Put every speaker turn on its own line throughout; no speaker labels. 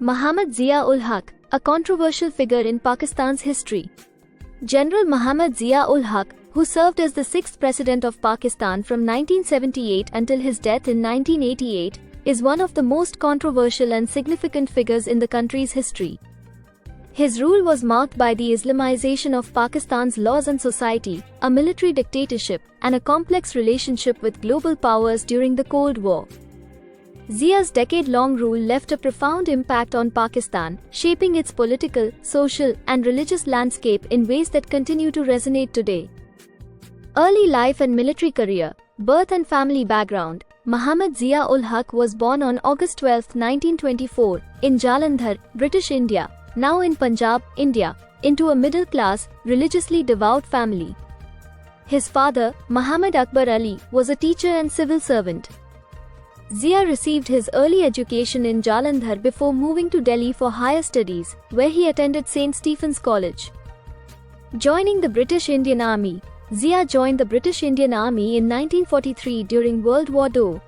Muhammad Zia-ul-Haq, a controversial figure in Pakistan's history. General Muhammad Zia-ul-Haq, who served as the sixth president of Pakistan from 1978 until his death in 1988, is one of the most controversial and significant figures in the country's history. His rule was marked by the Islamization of Pakistan's laws and society, a military dictatorship, and a complex relationship with global powers during the Cold War. Zia's decade-long rule left a profound impact on Pakistan, shaping its political, social, and religious landscape in ways that continue to resonate today. Early life and military career, birth and family background. Muhammad Zia-ul-Haq was born on August 12, 1924, in Jalandhar, British India, now in Punjab, India, into a middle-class, religiously devout family. His father, Muhammad Akbar Ali, was a teacher and civil servant. Zia received his early education in Jalandhar before moving to Delhi for higher studies, where he attended St. Stephen's College. Joining the British Indian Army, Zia joined the British Indian Army in 1943 during World War II.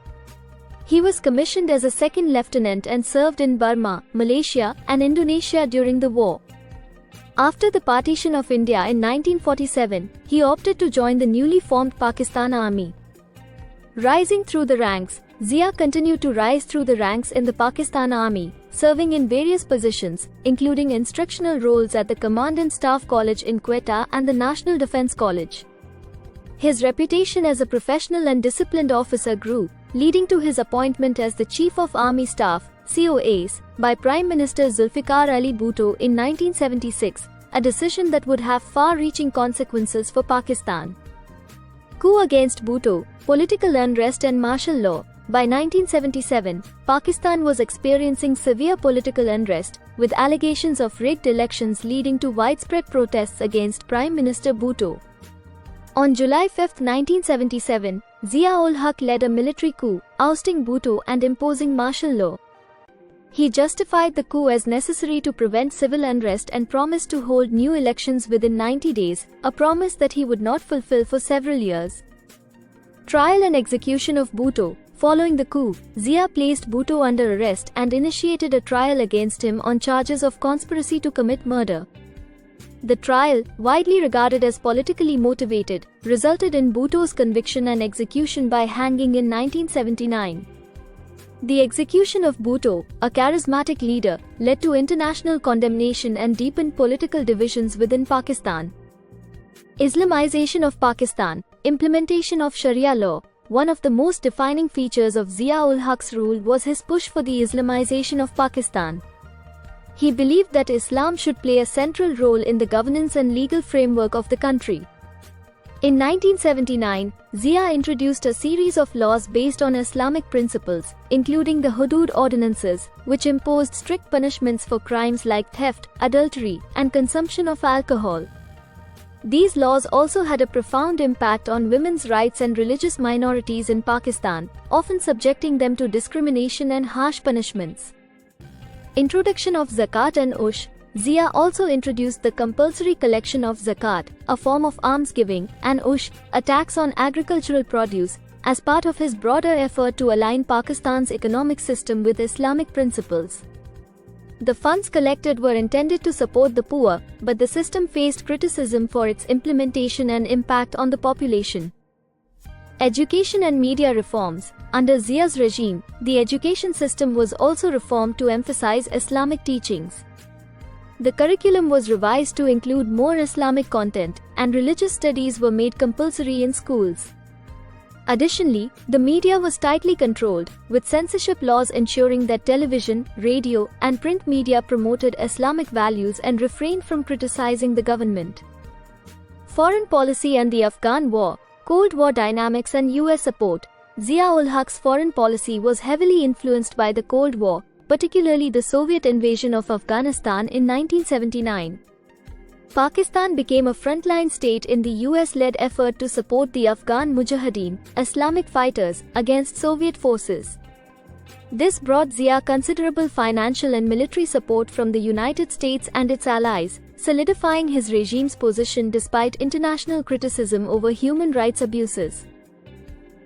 He was commissioned as a second lieutenant and served in Burma, Malaysia, and Indonesia during the war. After the partition of India in 1947, he opted to join the newly formed Pakistan Army. Rising through the ranks, Zia continued to rise through the ranks in the Pakistan Army, serving in various positions, including instructional roles at the Command and Staff College in Quetta and the National Defence College. His reputation as a professional and disciplined officer grew, leading to his appointment as the Chief of Army Staff (COAS) by Prime Minister Zulfikar Ali Bhutto in 1976, a decision that would have far-reaching consequences for Pakistan. Coup against Bhutto, political unrest and martial law. By 1977, Pakistan was experiencing severe political unrest, with allegations of rigged elections leading to widespread protests against Prime Minister Bhutto. On July 5, 1977, Zia-ul-Haq led a military coup, ousting Bhutto and imposing martial law. He justified the coup as necessary to prevent civil unrest and promised to hold new elections within 90 days, a promise that he would not fulfill for several years. Trial and execution of Bhutto. Following the coup, Zia placed Bhutto under arrest and initiated a trial against him on charges of conspiracy to commit murder. The trial, widely regarded as politically motivated, resulted in Bhutto's conviction and execution by hanging in 1979. The execution of Bhutto, a charismatic leader, led to international condemnation and deepened political divisions within Pakistan. Islamization of Pakistan. Implementation of Sharia law. One of the most defining features of Zia-ul-Haq's rule was his push for the Islamization of Pakistan. He believed that Islam should play a central role in the governance and legal framework of the country. In 1979, Zia introduced a series of laws based on Islamic principles, including the Hudud ordinances, which imposed strict punishments for crimes like theft, adultery, and consumption of alcohol. These laws also had a profound impact on women's rights and religious minorities in Pakistan, often subjecting them to discrimination and harsh punishments. Introduction of Zakat and Ush. Zia also introduced the compulsory collection of Zakat, a form of almsgiving, and Ush, a tax on agricultural produce, as part of his broader effort to align Pakistan's economic system with Islamic principles. The funds collected were intended to support the poor, but the system faced criticism for its implementation and impact on the population. Education and media reforms. Under Zia's regime, the education system was also reformed to emphasize Islamic teachings. The curriculum was revised to include more Islamic content, and religious studies were made compulsory in schools. Additionally, the media was tightly controlled, with censorship laws ensuring that television, radio, and print media promoted Islamic values and refrained from criticizing the government. Foreign policy and the Afghan War. Cold War dynamics and US support. Zia-ul-Haq's foreign policy was heavily influenced by the Cold War, particularly the Soviet invasion of Afghanistan in 1979. Pakistan became a frontline state in the US-led effort to support the Afghan Mujahideen, Islamic fighters, against Soviet forces. This brought Zia considerable financial and military support from the United States and its allies, solidifying his regime's position despite international criticism over human rights abuses.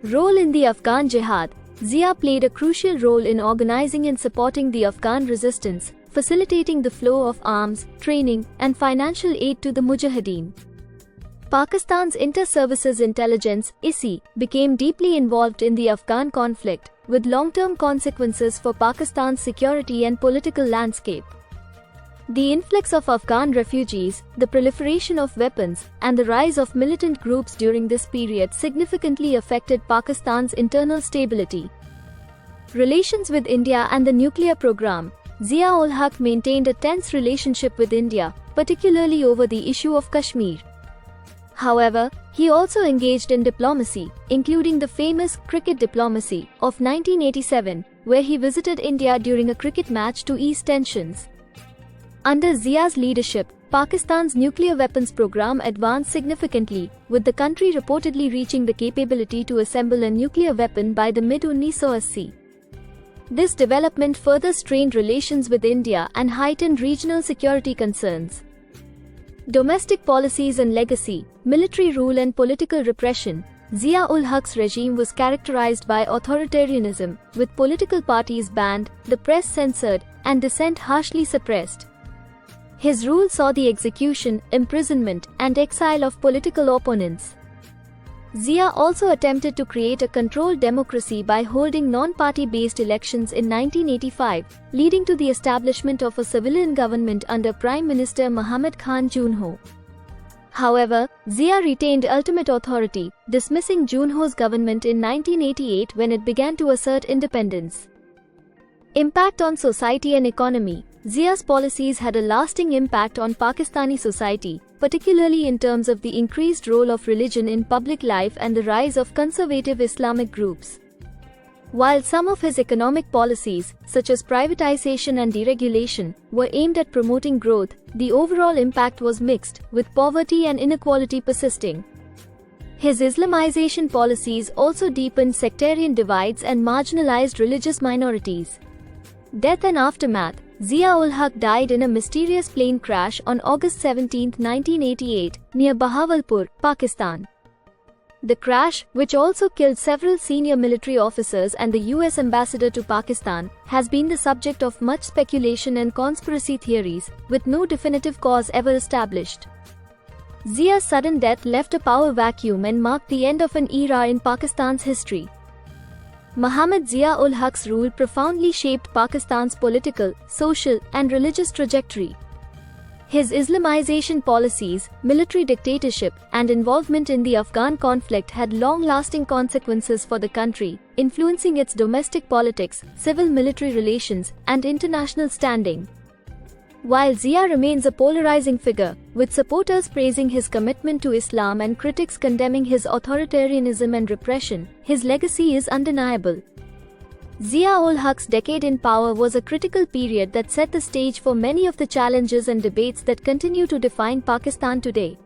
Role in the Afghan Jihad. Zia played a crucial role in organizing and supporting the Afghan resistance, facilitating the flow of arms, training, and financial aid to the Mujahideen. Pakistan's Inter-Services Intelligence (ISI) became deeply involved in the Afghan conflict, with long-term consequences for Pakistan's security and political landscape. The influx of Afghan refugees, the proliferation of weapons, and the rise of militant groups during this period significantly affected Pakistan's internal stability. Relations with India and the nuclear program. Zia-ul-Haq maintained a tense relationship with India, particularly over the issue of Kashmir. However, he also engaged in diplomacy, including the famous cricket diplomacy of 1987, where he visited India during a cricket match to ease tensions. Under Zia's leadership, Pakistan's nuclear weapons program advanced significantly, with the country reportedly reaching the capability to assemble a nuclear weapon by the mid-1980s. This development further strained relations with India and heightened regional security concerns. Domestic policies and legacy, military rule and political repression. Zia-ul-Haq's regime was characterized by authoritarianism, with political parties banned, the press censored, and dissent harshly suppressed. His rule saw the execution, imprisonment, and exile of political opponents. Zia also attempted to create a controlled democracy by holding non-party-based elections in 1985, leading to the establishment of a civilian government under Prime Minister Muhammad Khan Junho. However, Zia retained ultimate authority, dismissing Junho's government in 1988 when it began to assert independence. Impact on society and economy. Zia's policies had a lasting impact on Pakistani society, particularly in terms of the increased role of religion in public life and the rise of conservative Islamic groups. While some of his economic policies, such as privatization and deregulation, were aimed at promoting growth, the overall impact was mixed, with poverty and inequality persisting. His Islamization policies also deepened sectarian divides and marginalized religious minorities. Death and aftermath. Zia-ul-Haq died in a mysterious plane crash on August 17, 1988, near Bahawalpur, Pakistan. The crash, which also killed several senior military officers and the US ambassador to Pakistan, has been the subject of much speculation and conspiracy theories, with no definitive cause ever established. Zia's sudden death left a power vacuum and marked the end of an era in Pakistan's history. Muhammad Zia-ul-Haq's rule profoundly shaped Pakistan's political, social, and religious trajectory. His Islamization policies, military dictatorship, and involvement in the Afghan conflict had long-lasting consequences for the country, influencing its domestic politics, civil-military relations, and international standing. While Zia remains a polarizing figure, with supporters praising his commitment to Islam and critics condemning his authoritarianism and repression, his legacy is undeniable. Zia-ul-Haq's decade in power was a critical period that set the stage for many of the challenges and debates that continue to define Pakistan today.